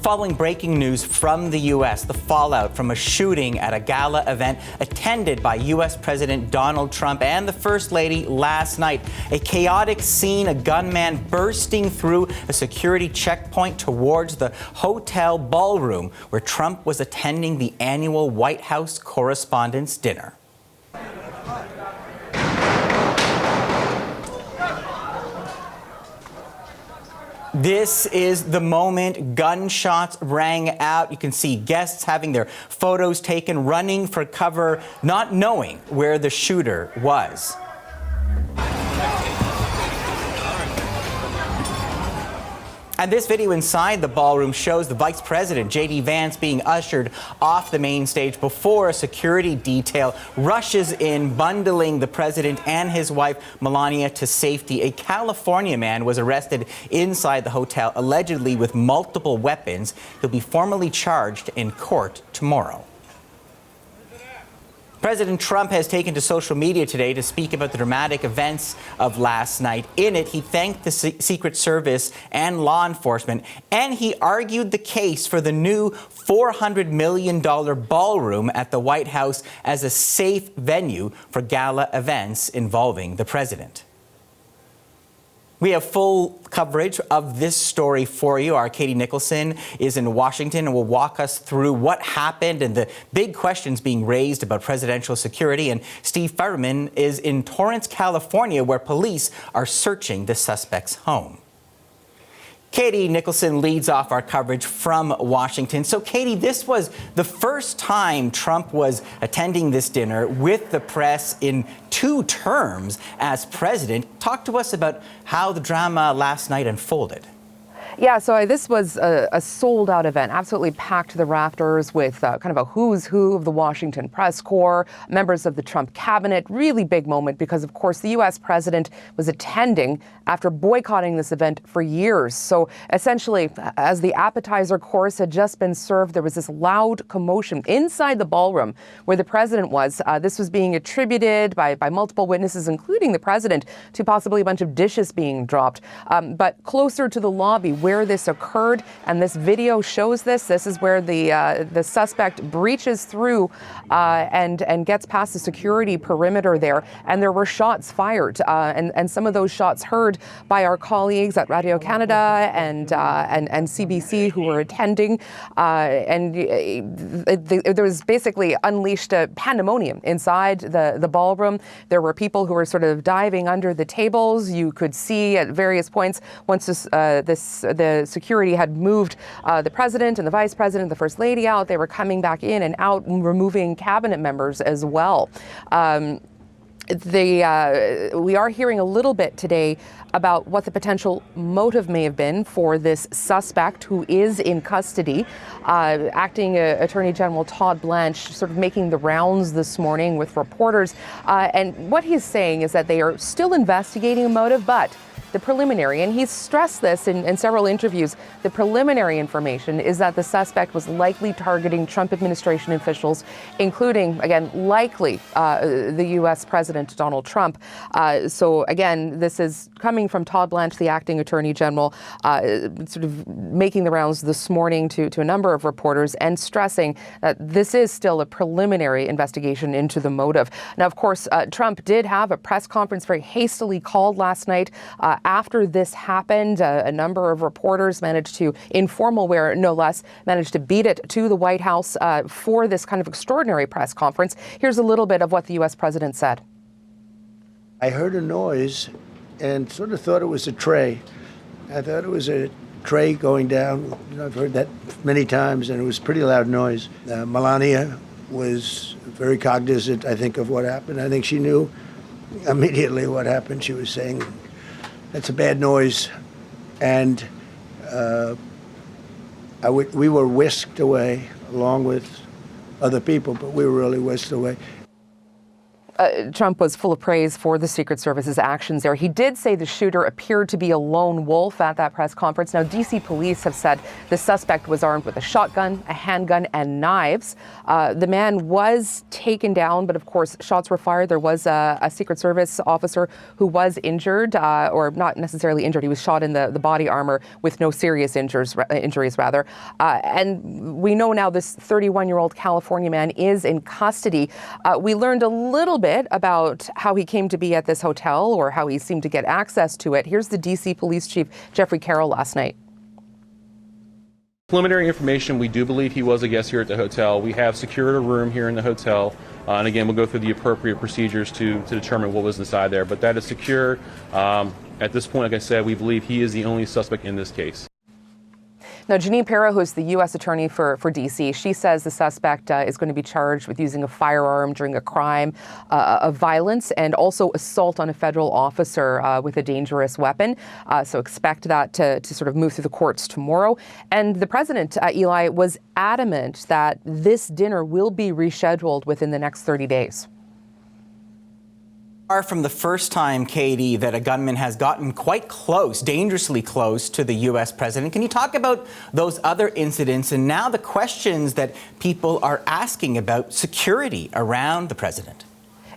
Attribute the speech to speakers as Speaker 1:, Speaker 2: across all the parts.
Speaker 1: Following breaking news from the U.S., the fallout from a shooting at a gala event attended by U.S. President Donald Trump and the First Lady last night. A chaotic scene, a gunman bursting through a security checkpoint towards the hotel ballroom where Trump was attending the annual White House Correspondents' Dinner. This is the moment gunshots rang out. You can see guests having their photos taken, running for cover, not knowing where the shooter was. And this video inside the ballroom shows the Vice President, J.D. Vance, being ushered off the main stage before a security detail rushes in, bundling the president and his wife, Melania, to safety. A California man was arrested inside the hotel, allegedly with multiple weapons. He'll be formally charged in court tomorrow. President Trump has taken to social media today to speak about the dramatic events of last night. In it, he thanked the Secret Service and law enforcement, and he argued the case for the new $400 million ballroom at the White House as a safe venue for gala events involving the president. We have full coverage of this story for you. Our Katie Nicholson is in Washington and will walk us through what happened and the big questions being raised about presidential security. And Steve Fireman is in Torrance, California, where police are searching the suspect's home. Katie Nicholson leads off our coverage from Washington. So, Katie, this was the first time Trump was attending this dinner with the press in 2 terms as president. Talk to us about how the drama last night unfolded.
Speaker 2: Yeah, so this was a sold-out event, absolutely packed to the rafters with kind of a who's who of the Washington press corps, members of the Trump cabinet. Really big moment because, of course, the U.S. president was attending after boycotting this event for years. So essentially, as the appetizer course had just been served, there was this loud commotion inside the ballroom where the president was. This was being attributed by multiple witnesses, including the president, to possibly a bunch of dishes being dropped. But closer to the lobby, where this occurred, and this video shows this. This is where the suspect breaches through and gets past the security perimeter there, and there were shots fired, and some of those shots heard by our colleagues at Radio Canada and CBC who were attending, and there was basically unleashed a pandemonium inside the ballroom. There were people who were sort of diving under the tables. You could see at various points once the security had moved the president and the vice president, the first lady out. They were coming back in and out and removing cabinet members as well. We are hearing a little bit today about what the potential motive may have been for this suspect who is in custody. Acting Attorney General Todd Blanche sort of making the rounds this morning with reporters. And what he's saying is that they are still investigating a motive, but the preliminary, and he's stressed this in several interviews, the preliminary information is that the suspect was likely targeting Trump administration officials, including, again, likely the U.S. President Donald Trump. So, again, this is coming from Todd Blanche, the acting Attorney General, sort of making the rounds this morning to a number of reporters and stressing that this is still a preliminary investigation into the motive. Now, of course, Trump did have a press conference very hastily called last night. After this happened, a number of reporters managed to, informal wear no less, managed to beat it to the White House for this kind of extraordinary press conference. Here's a little bit of what the U.S. president said.
Speaker 3: I heard a noise and sort of thought it was a tray. I thought it was a tray going down. You know, I've heard that many times, and it was a pretty loud noise. Melania was very cognizant, I think, of what happened. I think she knew immediately what happened. She was saying, "That's a bad noise," and we were whisked away along with other people, but we were really whisked away.
Speaker 2: Trump was full of praise for the Secret Service's actions there. He did say the shooter appeared to be a lone wolf at that press conference. Now, D.C. police have said the suspect was armed with a shotgun, a handgun, and knives. The man was taken down, but of course, shots were fired. There was a Secret Service officer who was injured, or not necessarily injured. He was shot in the body armor with no serious injuries. And we know now this 31-year-old California man is in custody. We learned a little bit about how he came to be at this hotel or how he seemed to get access to it. Here's the D.C. Police Chief Jeffrey Carroll last night.
Speaker 4: Preliminary information, we do believe he was a guest here at the hotel. We have secured a room here in the hotel. And again, we'll go through the appropriate procedures to determine what was inside there. But that is secure. At this point, like I said, we believe he is the only suspect in this case.
Speaker 2: Now, Janine Pirro, who's the U.S. attorney for D.C., she says the suspect is going to be charged with using a firearm during a crime of violence and also assault on a federal officer with a dangerous weapon. So expect that to sort of move through the courts tomorrow. And the president, Eli, was adamant that this dinner will be rescheduled within the next 30 days.
Speaker 1: Far from the first time, Katie, that a gunman has gotten quite close, dangerously close to the U.S. president. Can you talk about those other incidents and now the questions that people are asking about security around the president?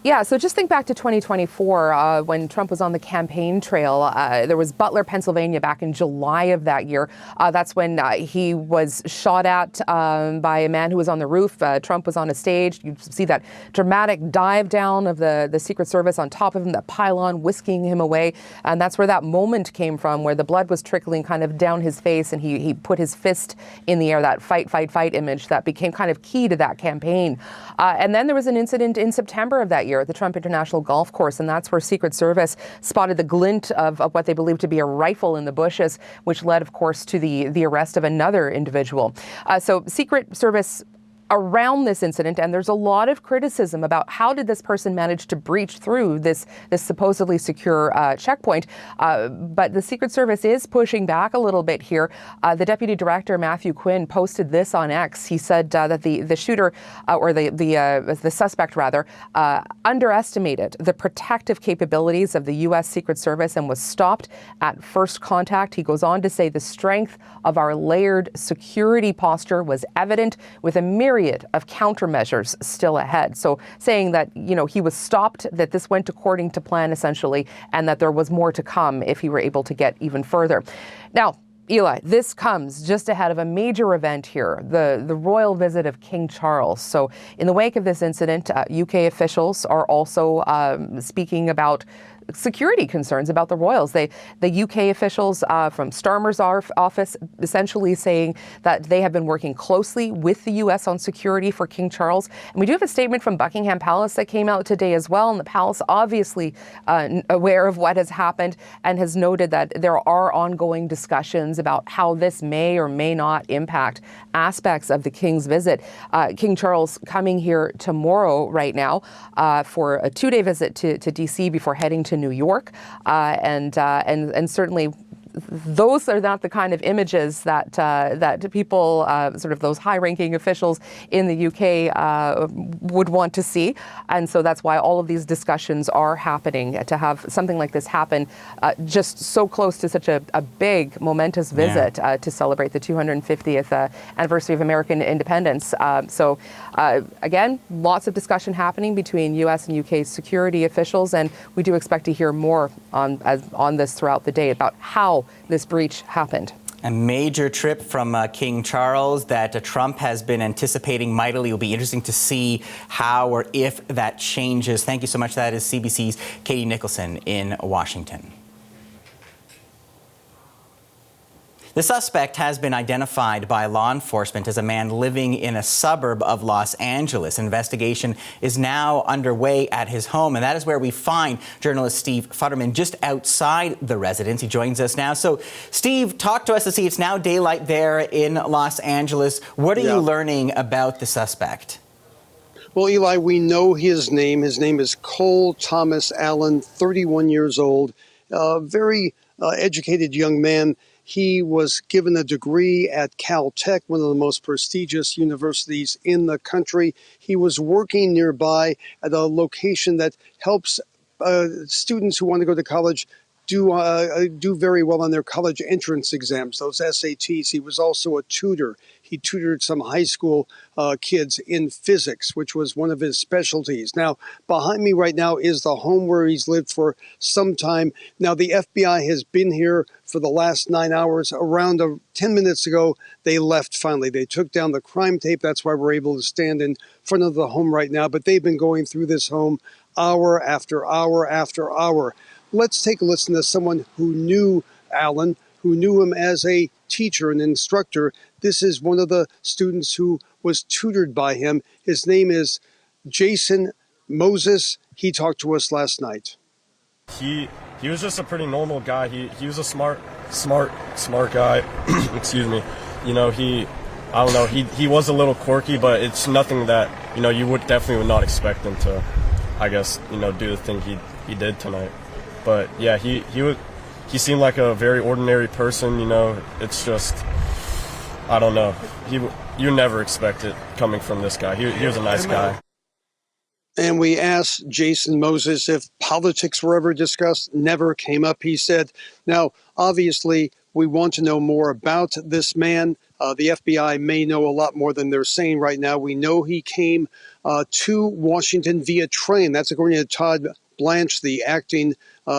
Speaker 2: Yeah, so just think back to 2024 when Trump was on the campaign trail. There was Butler, Pennsylvania back in July of that year. That's when he was shot at by a man who was on the roof. Trump was on a stage. You see that dramatic dive down of the Secret Service on top of him, that pylon whisking him away. And that's where that moment came from, where the blood was trickling kind of down his face and he put his fist in the air, that fight, fight, fight image that became kind of key to that campaign. And then there was an incident in September of that year at the Trump International Golf Course, and that's where Secret Service spotted the glint of what they believed to be a rifle in the bushes, which led, of course, to the arrest of another individual. So Secret Service around this incident, and there's a lot of criticism about how did this person manage to breach through this supposedly secure checkpoint. But the Secret Service is pushing back a little bit here. The Deputy Director, Matthew Quinn, posted this on X. He said that the shooter, or the suspect rather, underestimated the protective capabilities of the U.S. Secret Service and was stopped at first contact. He goes on to say the strength of our layered security posture was evident with a myriad of countermeasures still ahead. So saying that, he was stopped, that this went according to plan essentially, and that there was more to come if he were able to get even further. Now, Eli, this comes just ahead of a major event here, the royal visit of King Charles. So in the wake of this incident, UK officials are also speaking about security concerns about the royals. The UK officials from Starmer's office essentially saying that they have been working closely with the US on security for King Charles. And we do have a statement from Buckingham Palace that came out today as well. And the palace obviously aware of what has happened and has noted that there are ongoing discussions about how this may or may not impact aspects of the King's visit. King Charles coming here tomorrow right now for a 2-day visit to DC before heading to New York, and certainly those are not the kind of images that people, sort of those high-ranking officials in the UK would want to see. And so that's why all of these discussions are happening, to have something like this happen just so close to such a big, momentous visit to celebrate the 250th anniversary of American independence. So again, lots of discussion happening between US and UK security officials, and we do expect to hear more on this throughout the day about how this breach happened.
Speaker 1: A major trip from King Charles that Trump has been anticipating mightily. It will be interesting to see how or if that changes. Thank you so much. That is CBC's Katie Nicholson in Washington. The suspect has been identified by law enforcement as a man living in a suburb of Los Angeles. Investigation is now underway at his home, and that is where we find journalist Steve Futterman just outside the residence. He joins us now. So, Steve, talk to us to see. It's now daylight there in Los Angeles. What are you learning about the suspect?
Speaker 5: Well, Eli, we know his name. His name is Cole Thomas Allen, 31 years old, very educated young man. He was given a degree at Caltech, one of the most prestigious universities in the country. He was working nearby at a location that helps students who want to go to college do very well on their college entrance exams, those SATs. He was also a tutor. He tutored some high school kids in physics, which was one of his specialties. Now, behind me right now is the home where he's lived for some time. Now, the FBI has been here for the last 9 hours. Around 10 minutes ago, they left finally. They took down the crime tape. That's why we're able to stand in front of the home right now. But they've been going through this home hour after hour after hour. Let's take a listen to someone who knew Alan, who knew him as a teacher and instructor. This is one of the students who was tutored by him. His name is Jason Moses. He talked to us last night.
Speaker 6: He was just a pretty normal guy. He was a smart guy. Excuse me. You know, I don't know, he was a little quirky, but it's nothing that, you know, you would not expect him to, I guess, you know, do the thing he did tonight. But yeah, he seemed like a very ordinary person, you know. It's just, I don't know. You never expect it coming from this guy. He was a nice guy.
Speaker 5: And we asked Jason Moses if politics were ever discussed. Never came up, he said. Now, obviously, we want to know more about this man. The FBI may know a lot more than they're saying right now. We know he came to Washington via train. That's according to Todd Blanche, the acting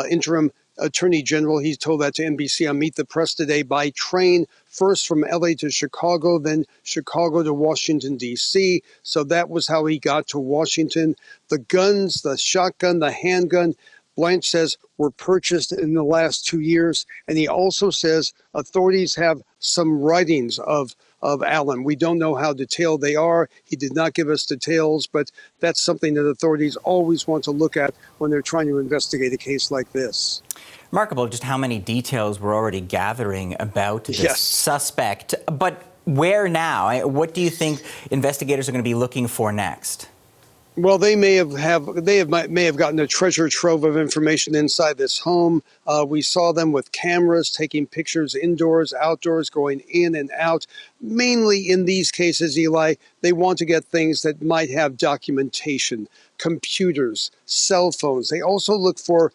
Speaker 5: interim attorney general. He told that to NBC on Meet the Press today, by train, first from LA to Chicago, then Chicago to Washington, D.C. So that was how he got to Washington. The guns, the shotgun, the handgun, Blanche says, were purchased in the last 2 years. And he also says authorities have some writings of Alan. We don't know how detailed they are. He did not give us details, but that's something that authorities always want to look at when they're trying to investigate a case like this.
Speaker 1: Remarkable just how many details we're already gathering about this suspect. But where now? What do you think investigators are going to be looking for next?
Speaker 5: Well, they may have gotten a treasure trove of information inside this home. We saw them with cameras taking pictures indoors, outdoors, going in and out. Mainly in these cases, Eli, they want to get things that might have documentation, computers, cell phones. They also look for,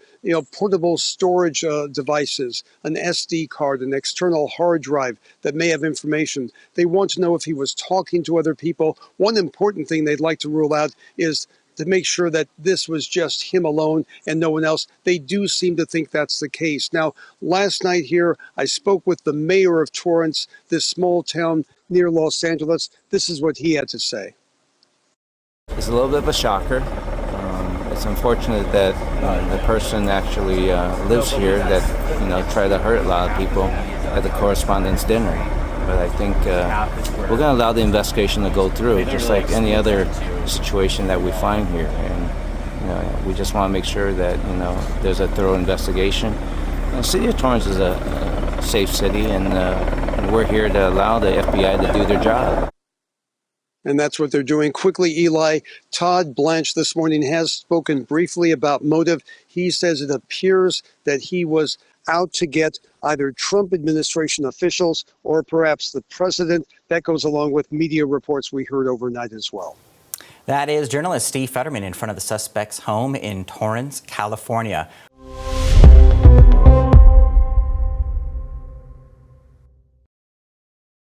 Speaker 5: portable storage devices, an SD card, an external hard drive that may have information. They want to know if he was talking to other people. One important thing they'd like to rule out is to make sure that this was just him alone and no one else. They do seem to think that's the case. Now, last night here, I spoke with the mayor of Torrance, this small town near Los Angeles. This is what he had to say.
Speaker 7: It's a little bit of a shocker. It's unfortunate that the person actually lives here that, tried to hurt a lot of people at the correspondence dinner. But I think we're going to allow the investigation to go through, just like any other situation that we find here. And we just want to make sure that there's a thorough investigation. The city of Torrance is a safe city, and we're here to allow the FBI to do their job.
Speaker 5: And that's what they're doing. Quickly, Eli, Todd Blanche this morning has spoken briefly about motive. He says it appears that he was out to get either Trump administration officials or perhaps the president. That goes along with media reports we heard overnight as well.
Speaker 1: That is journalist Steve Fetterman in front of the suspect's home in Torrance, California.